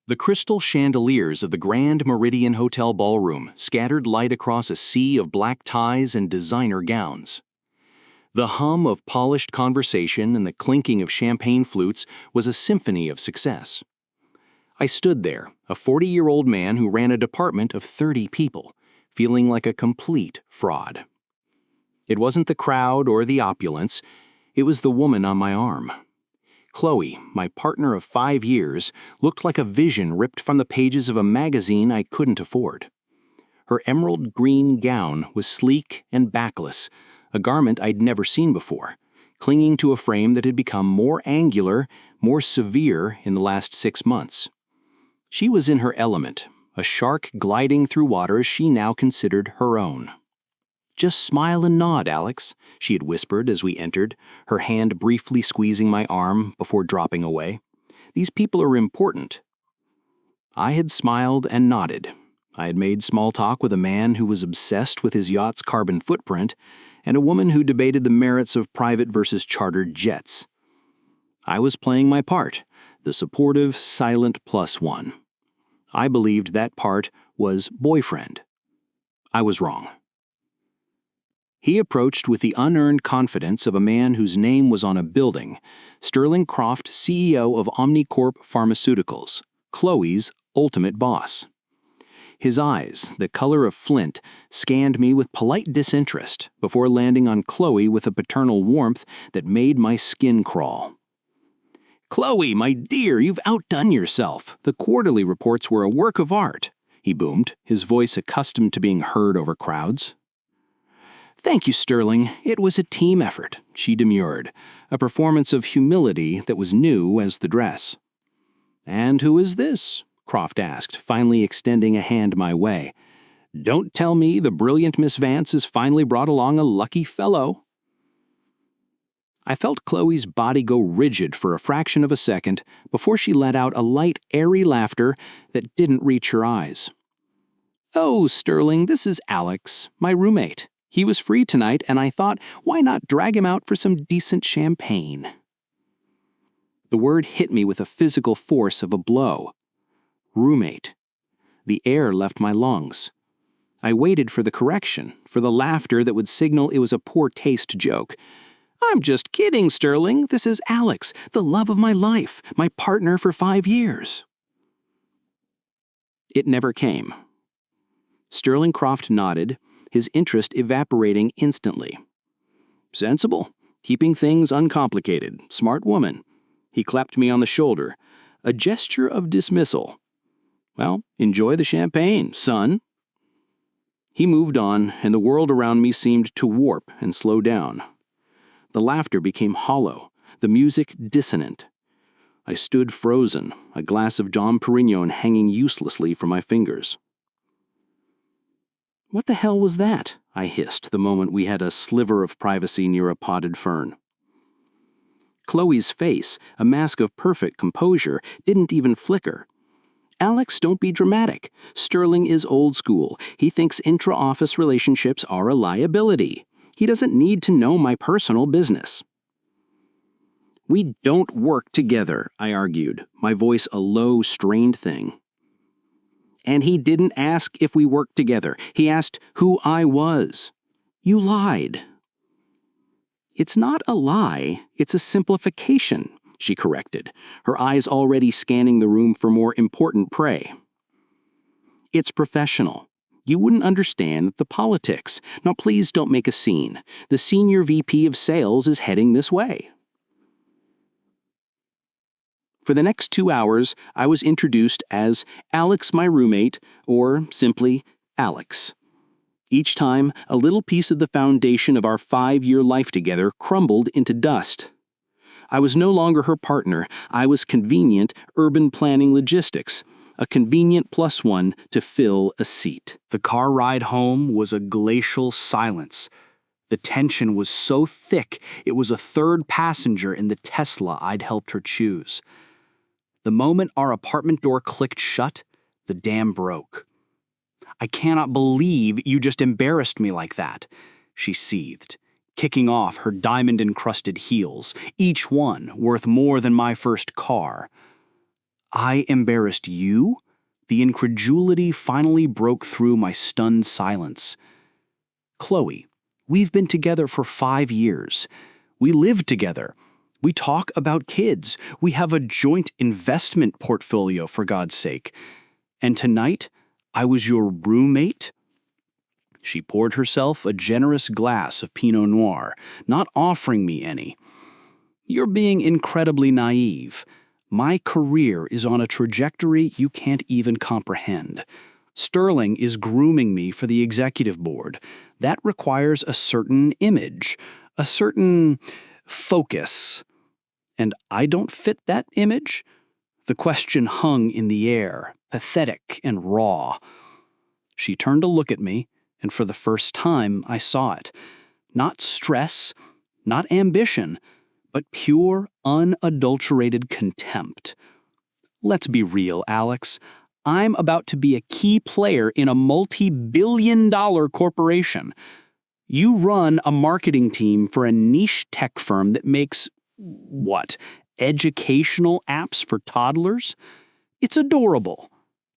The crystal chandeliers of the Grand Meridian Hotel ballroom scattered light across a sea of black ties and designer gowns. The hum of polished conversation and the clinking of champagne flutes was a symphony of success. I stood there, a 40-year-old man who ran a department of 30 people, feeling like a complete fraud. It wasn't the crowd or the opulence, it was the woman on my arm. Chloe, my partner of 5 years, looked like a vision ripped from the pages of a magazine I couldn't afford. Her emerald green gown was sleek and backless, a garment I'd never seen before, clinging to a frame that had become more angular, more severe in the last 6 months. She was in her element, a shark gliding through waters she now considered her own. "Just smile and nod, Alex," she had whispered as we entered, her hand briefly squeezing my arm before dropping away. "These people are important." I had smiled and nodded. I had made small talk with a man who was obsessed with his yacht's carbon footprint and a woman who debated the merits of private versus chartered jets. I was playing my part, the supportive, silent +1. I believed that part was boyfriend. I was wrong. He approached with the unearned confidence of a man whose name was on a building, Sterling Croft, CEO of Omnicorp Pharmaceuticals, Chloe's ultimate boss. His eyes, the color of flint, scanned me with polite disinterest before landing on Chloe with a paternal warmth that made my skin crawl. "Chloe, my dear, you've outdone yourself. The quarterly reports were a work of art," he boomed, his voice accustomed to being heard over crowds. "Thank you, Sterling. It was a team effort," she demurred, a performance of humility that was new as the dress. "And who is this?" Croft asked, finally extending a hand my way. "Don't tell me the brilliant Miss Vance has finally brought along a lucky fellow." I felt Chloe's body go rigid for a fraction of a second before she let out a light, airy laughter that didn't reach her eyes. "Oh, Sterling, this is Alex, my roommate. He was free tonight, and I thought, why not drag him out for some decent champagne?" The word hit me with the physical force of a blow. Roommate. The air left my lungs. I waited for the correction, for the laughter that would signal it was a poor taste joke. "I'm just kidding, Sterling. This is Alex, the love of my life, my partner for 5 years. It never came. Sterling Croft nodded, his interest evaporating instantly. "Sensible. Keeping things uncomplicated. Smart woman." He clapped me on the shoulder, a gesture of dismissal. "Well, enjoy the champagne, son." He moved on, and the world around me seemed to warp and slow down. The laughter became hollow, the music dissonant. I stood frozen, a glass of Dom Perignon hanging uselessly from my fingers. "What the hell was that?" I hissed the moment we had a sliver of privacy near a potted fern. Chloe's face, a mask of perfect composure, didn't even flicker. "Alex, don't be dramatic. Sterling is old school. He thinks intra-office relationships are a liability. He doesn't need to know my personal business." "We don't work together," I argued, my voice a low, strained thing. "And he didn't ask if we worked together. He asked who I was. You lied." "It's not a lie, it's a simplification," she corrected, her eyes already scanning the room for more important prey. "It's professional. You wouldn't understand the politics. Now please don't make a scene. The senior VP of sales is heading this way." For the next 2 hours, I was introduced as Alex, my roommate, or simply Alex. Each time, a little piece of the foundation of our 5-year life together crumbled into dust. I was no longer her partner. I was convenient urban planning logistics, a convenient +1 to fill a seat. The car ride home was a glacial silence. The tension was so thick it was a third passenger in the Tesla I'd helped her choose. The moment our apartment door clicked shut, the dam broke. "I cannot believe you just embarrassed me like that," she seethed, kicking off her diamond-encrusted heels, each one worth more than my first car. I embarrassed you? The incredulity finally broke through my stunned silence. Chloe, we've been together for 5 years. We live together. We talk about kids. We have a joint investment portfolio, for God's sake. And tonight, I was your roommate? She poured herself a generous glass of Pinot Noir, not offering me any. You're being incredibly naive. My career is on a trajectory you can't even comprehend. Sterling is grooming me for the executive board. That requires a certain image, a certain focus. And I don't fit that image? The question hung in the air, pathetic and raw. She turned to look at me, and for the first time I saw it. Not stress, not ambition, but pure, unadulterated contempt. Let's be real, Alex. I'm about to be a key player in a multi-billion-dollar corporation. You run a marketing team for a niche tech firm that makes, what, educational apps for toddlers? It's adorable.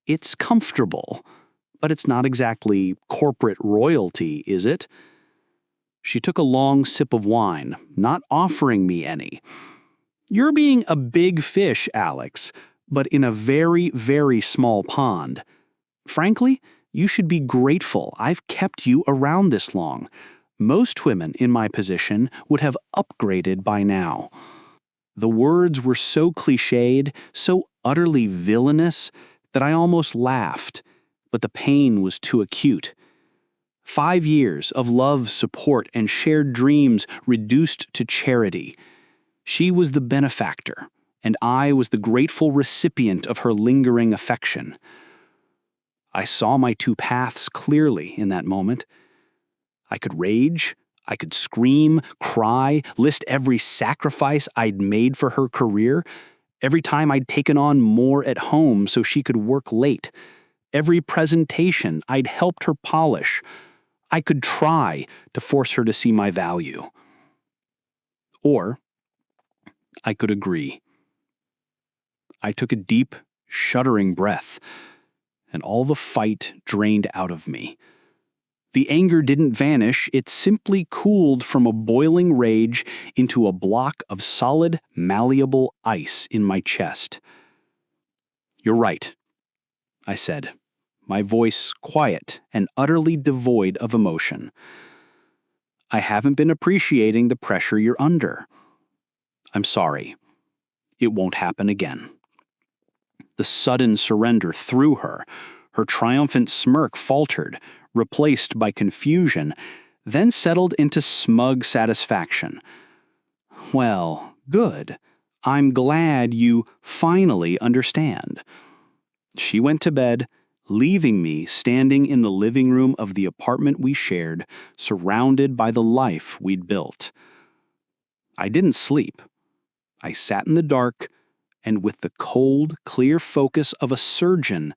It's comfortable. But it's not exactly corporate royalty, is it? She took a long sip of wine, not offering me any. You're being a big fish, Alex, but in a very, very small pond. Frankly, you should be grateful I've kept you around this long. Most women in my position would have upgraded by now. The words were so cliched, so utterly villainous, that I almost laughed, but the pain was too acute. 5 years of love, support, and shared dreams reduced to charity. She was the benefactor, and I was the grateful recipient of her lingering affection. I saw my two paths clearly in that moment. I could rage, I could scream, cry, list every sacrifice I'd made for her career, every time I'd taken on more at home so she could work late, every presentation I'd helped her polish. I could try to force her to see my value. Or I could agree. I took a deep, shuddering breath, and all the fight drained out of me. The anger didn't vanish, it simply cooled from a boiling rage into a block of solid, malleable ice in my chest. You're right, I said, my voice quiet and utterly devoid of emotion. I haven't been appreciating the pressure you're under. I'm sorry. It won't happen again. The sudden surrender threw her. Her triumphant smirk faltered, replaced by confusion, then settled into smug satisfaction. Well, good. I'm glad you finally understand. She went to bed, leaving me standing in the living room of the apartment we shared, surrounded by the life we'd built. I didn't sleep. I sat in the dark, and with the cold, clear focus of a surgeon,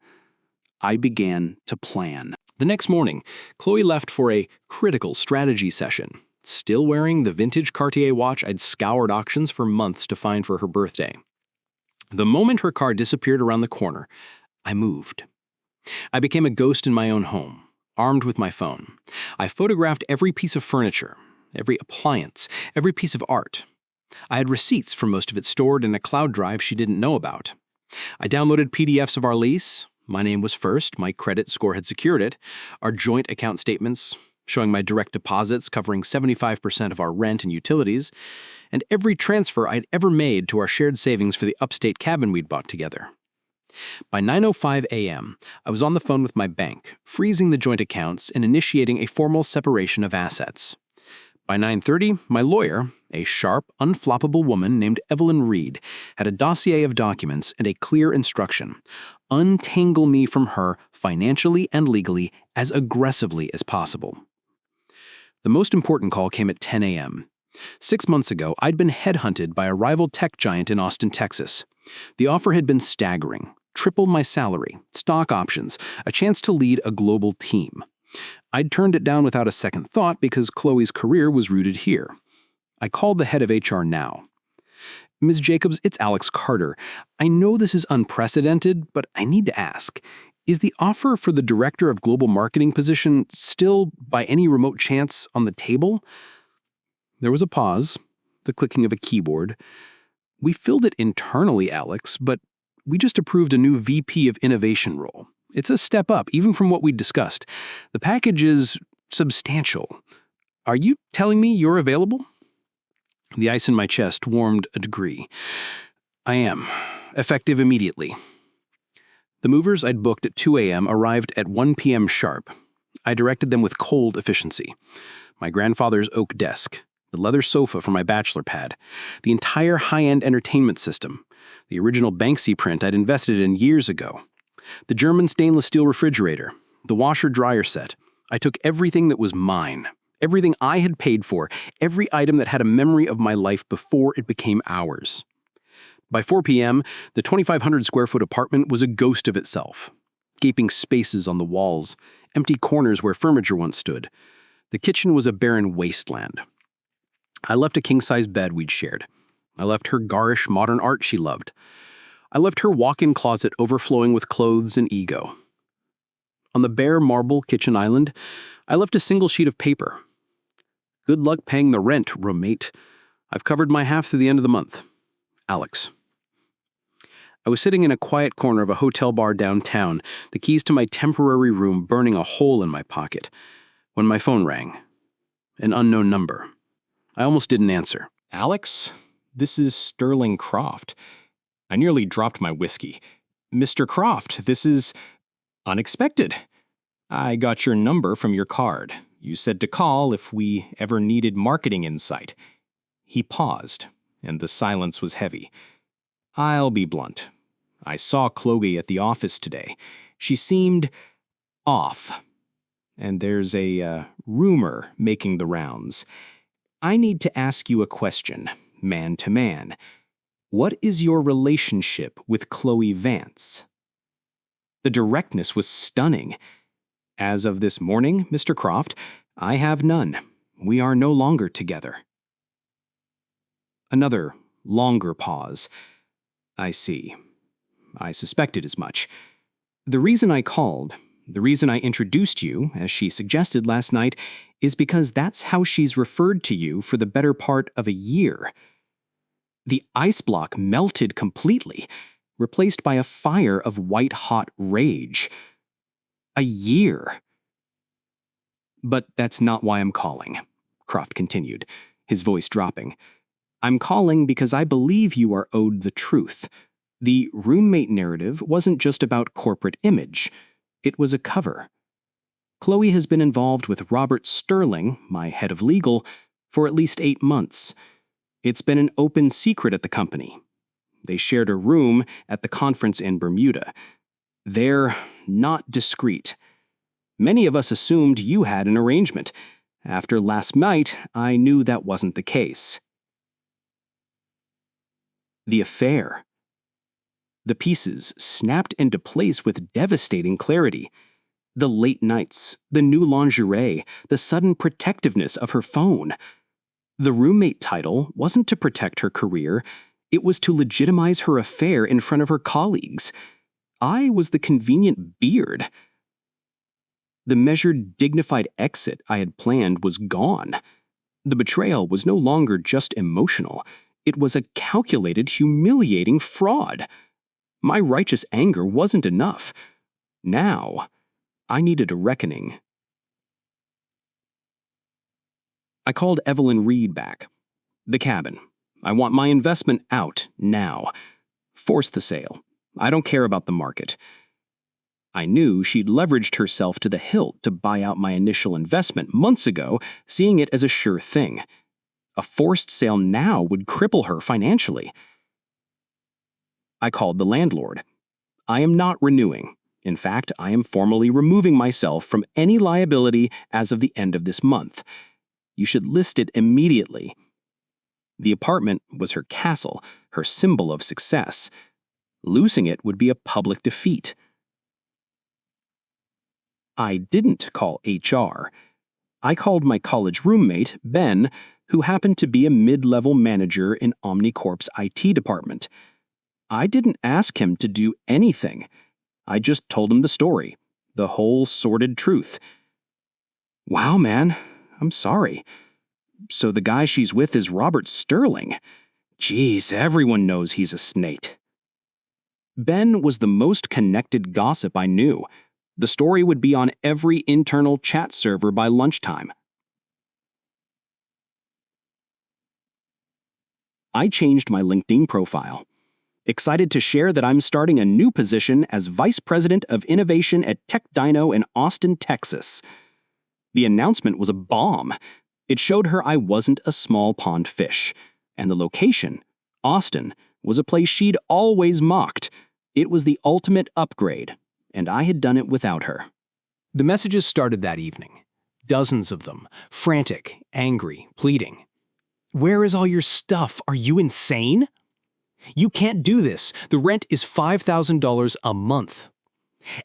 I began to plan. The next morning, Chloe left for a critical strategy session, still wearing the vintage Cartier watch I'd scoured auctions for months to find for her birthday. The moment her car disappeared around the corner, I moved. I became a ghost in my own home, armed with my phone. I photographed every piece of furniture, every appliance, every piece of art. I had receipts for most of it stored in a cloud drive she didn't know about. I downloaded PDFs of our lease. My name was first, my credit score had secured it, our joint account statements, showing my direct deposits covering 75% of our rent and utilities, and every transfer I'd ever made to our shared savings for the upstate cabin we'd bought together. By 9:05 a.m., I was on the phone with my bank, freezing the joint accounts and initiating a formal separation of assets. By 9:30, my lawyer, a sharp, unfloppable woman named Evelyn Reed, had a dossier of documents and a clear instruction: untangle me from her financially and legally as aggressively as possible. The most important call came at 10 a.m. 6 months ago, I'd been headhunted by a rival tech giant in Austin, Texas. The offer had been staggering: triple my salary, stock options, a chance to lead a global team. I'd turned it down without a second thought because Chloe's career was rooted here. I called the head of HR now. Ms. Jacobs, it's Alex Carter. I know this is unprecedented, but I need to ask, is the offer for the Director of Global Marketing position still, by any remote chance, on the table? There was a pause, the clicking of a keyboard. We filled it internally, Alex, but we just approved a new VP of Innovation role. It's a step up, even from what we discussed. The package is substantial. Are you telling me you're available? The ice in my chest warmed a degree. I am. Effective immediately. The movers I'd booked at 2 a.m. arrived at 1 p.m. sharp. I directed them with cold efficiency. My grandfather's oak desk, the leather sofa for my bachelor pad, the entire high-end entertainment system, the original Banksy print I'd invested in years ago, the German stainless steel refrigerator, the washer-dryer set. I took everything that was mine, everything I had paid for, every item that had a memory of my life before it became ours. By 4 p.m., the 2,500-square-foot apartment was a ghost of itself. Gaping spaces on the walls, empty corners where furniture once stood. The kitchen was a barren wasteland. I left a king-size bed we'd shared. I left her garish modern art she loved. I left her walk-in closet overflowing with clothes and ego. On the bare marble kitchen island, I left a single sheet of paper. Good luck paying the rent, roommate. I've covered my half through the end of the month. Alex. I was sitting in a quiet corner of a hotel bar downtown, the keys to my temporary room burning a hole in my pocket, when my phone rang. An unknown number. I almost didn't answer. Alex, this is Sterling Croft. I nearly dropped my whiskey. Mr. Croft, this is unexpected. I got your number from your card. You said to call if we ever needed marketing insight. He paused, and the silence was heavy. I'll be blunt. I saw Chloe at the office today. She seemed off. And there's a rumor making the rounds. I need to ask you a question, man to man. What is your relationship with Chloe Vance? The directness was stunning. As of this morning, Mr. Croft, I have none. We are no longer together. Another longer pause. I see. I suspected as much. The reason I called, the reason I introduced you, as she suggested last night, is because that's how she's referred to you for the better part of a year. The ice block melted completely, replaced by a fire of white-hot rage. A year. But that's not why I'm calling, Croft continued, his voice dropping. I'm calling because I believe you are owed the truth. The roommate narrative wasn't just about corporate image. It was a cover. Chloe has been involved with Robert Sterling, my head of legal, for at least 8 months. It's been an open secret at the company. They shared a room at the conference in Bermuda. They're not discreet. Many of us assumed you had an arrangement. After last night, I knew that wasn't the case. The affair. The pieces snapped into place with devastating clarity. The late nights, the new lingerie, the sudden protectiveness of her phone. The roommate title wasn't to protect her career. It was to legitimize her affair in front of her colleagues. I was the convenient beard. The measured, dignified exit I had planned was gone. The betrayal was no longer just emotional. It was a calculated, humiliating fraud. My righteous anger wasn't enough. Now, I needed a reckoning. I called Evelyn Reed back. The cabin. I want my investment out now. Force the sale. I don't care about the market. I knew she'd leveraged herself to the hilt to buy out my initial investment months ago, seeing it as a sure thing. A forced sale now would cripple her financially. I called the landlord. I am not renewing. In fact, I am formally removing myself from any liability as of the end of this month. You should list it immediately. The apartment was her castle, her symbol of success. Losing it would be a public defeat. I didn't call HR. I called my college roommate, Ben, who happened to be a mid-level manager in Omnicorp's IT department. I didn't ask him to do anything. I just told him the story, the whole sordid truth. Wow, man, I'm sorry. So the guy she's with is Robert Sterling. Geez, everyone knows he's a snake. Ben was the most connected gossip I knew. The story would be on every internal chat server by lunchtime. I changed my LinkedIn profile. Excited to share that I'm starting a new position as Vice President of Innovation at Tech Dino in Austin, Texas. The announcement was a bomb. It showed her I wasn't a small pond fish. And the location, Austin, was a place she'd always mocked. It was the ultimate upgrade, and I had done it without her. The messages started that evening. Dozens of them, frantic, angry, pleading. Where is all your stuff? Are you insane? You can't do this. The rent is $5,000 a month.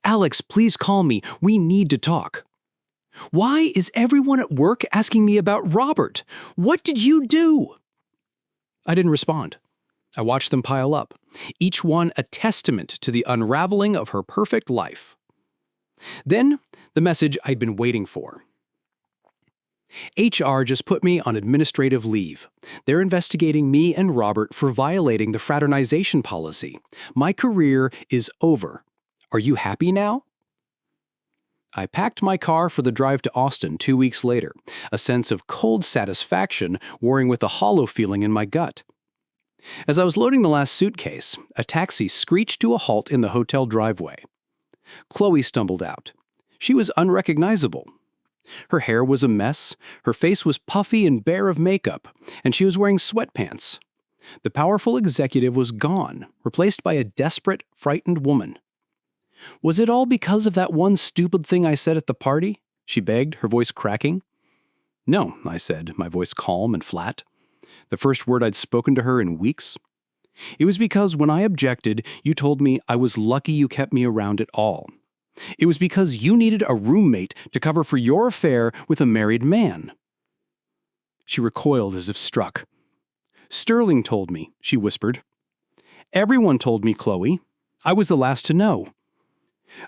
Alex, please call me. We need to talk. Why is everyone at work asking me about Robert? What did you do? I didn't respond. I watched them pile up, each one a testament to the unraveling of her perfect life. Then, the message I'd been waiting for. HR just put me on administrative leave. They're investigating me and Robert for violating the fraternization policy. My career is over. Are you happy now? I packed my car for the drive to Austin 2 weeks later, a sense of cold satisfaction warring with a hollow feeling in my gut. As I was loading the last suitcase, a taxi screeched to a halt in the hotel driveway. Chloe stumbled out. She was unrecognizable. Her hair was a mess, her face was puffy and bare of makeup, and she was wearing sweatpants. The powerful executive was gone, replaced by a desperate, frightened woman. Was it all because of that one stupid thing I said at the party? She begged, her voice cracking. No, I said, my voice calm and flat. The first word I'd spoken to her in weeks. It was because when I objected, you told me I was lucky you kept me around at all. It was because you needed a roommate to cover for your affair with a married man. She recoiled as if struck. Sterling told me, she whispered. Everyone told me, Chloe. I was the last to know.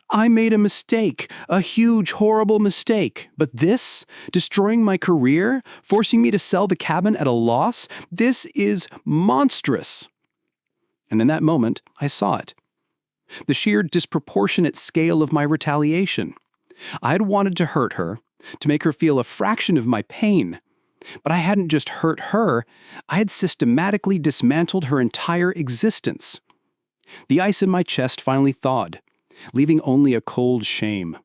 I made a mistake, a huge, horrible mistake. But this, destroying my career, forcing me to sell the cabin at a loss, this is monstrous. And in that moment, I saw it. The sheer disproportionate scale of my retaliation. I had wanted to hurt her, to make her feel a fraction of my pain. But I hadn't just hurt her, I had systematically dismantled her entire existence. The ice in my chest finally thawed, leaving only a cold shame.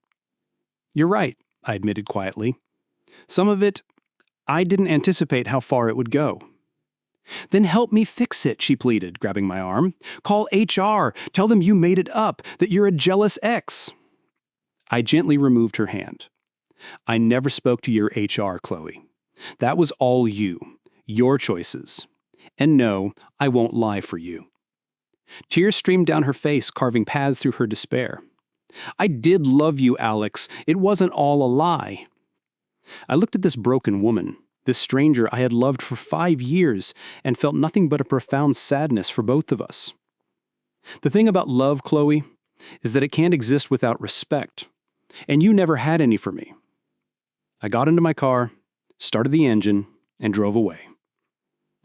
You're right, I admitted quietly. Some of it, I didn't anticipate how far it would go. Then help me fix it, she pleaded, grabbing my arm. Call HR. Tell them you made it up, that you're a jealous ex. I gently removed her hand. I never spoke to your HR, Chloe. That was all you, your choices. And no, I won't lie for you. Tears streamed down her face, carving paths through her despair. I did love you, Alex. It wasn't all a lie. I looked at this broken woman. This stranger I had loved for 5 years and felt nothing but a profound sadness for both of us. The thing about love, Chloe, is that it can't exist without respect, and you never had any for me. I got into my car, started the engine, and drove away.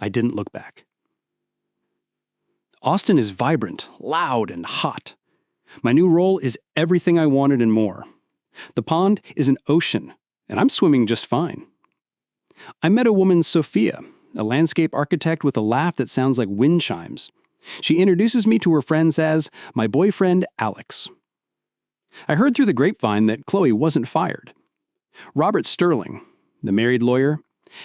I didn't look back. Austin is vibrant, loud, and hot. My new role is everything I wanted and more. The pond is an ocean, and I'm swimming just fine. I met a woman, Sophia, a landscape architect with a laugh that sounds like wind chimes. She introduces me to her friends as my boyfriend, Alex. I heard through the grapevine that Chloe wasn't fired. Robert Sterling, the married lawyer,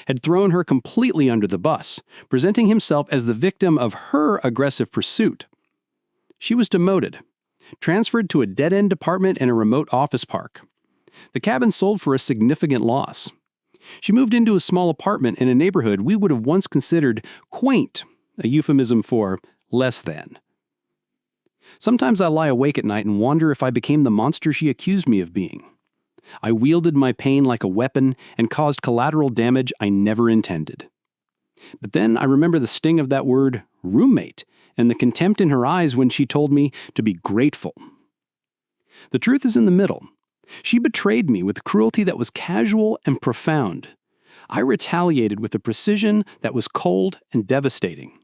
had thrown her completely under the bus, presenting himself as the victim of her aggressive pursuit. She was demoted, transferred to a dead-end department in a remote office park. The cabin sold for a significant loss. She moved into a small apartment in a neighborhood we would have once considered quaint, a euphemism for less than. Sometimes I lie awake at night and wonder if I became the monster she accused me of being. I wielded my pain like a weapon and caused collateral damage I never intended. But then I remember the sting of that word, roommate, and the contempt in her eyes when she told me to be grateful. The truth is in the middle. She betrayed me with cruelty that was casual and profound. I retaliated with a precision that was cold and devastating.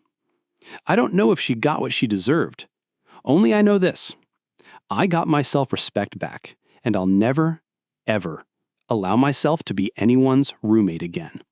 I don't know if she got what she deserved. Only I know this. I got my self-respect back, and I'll never, ever allow myself to be anyone's roommate again.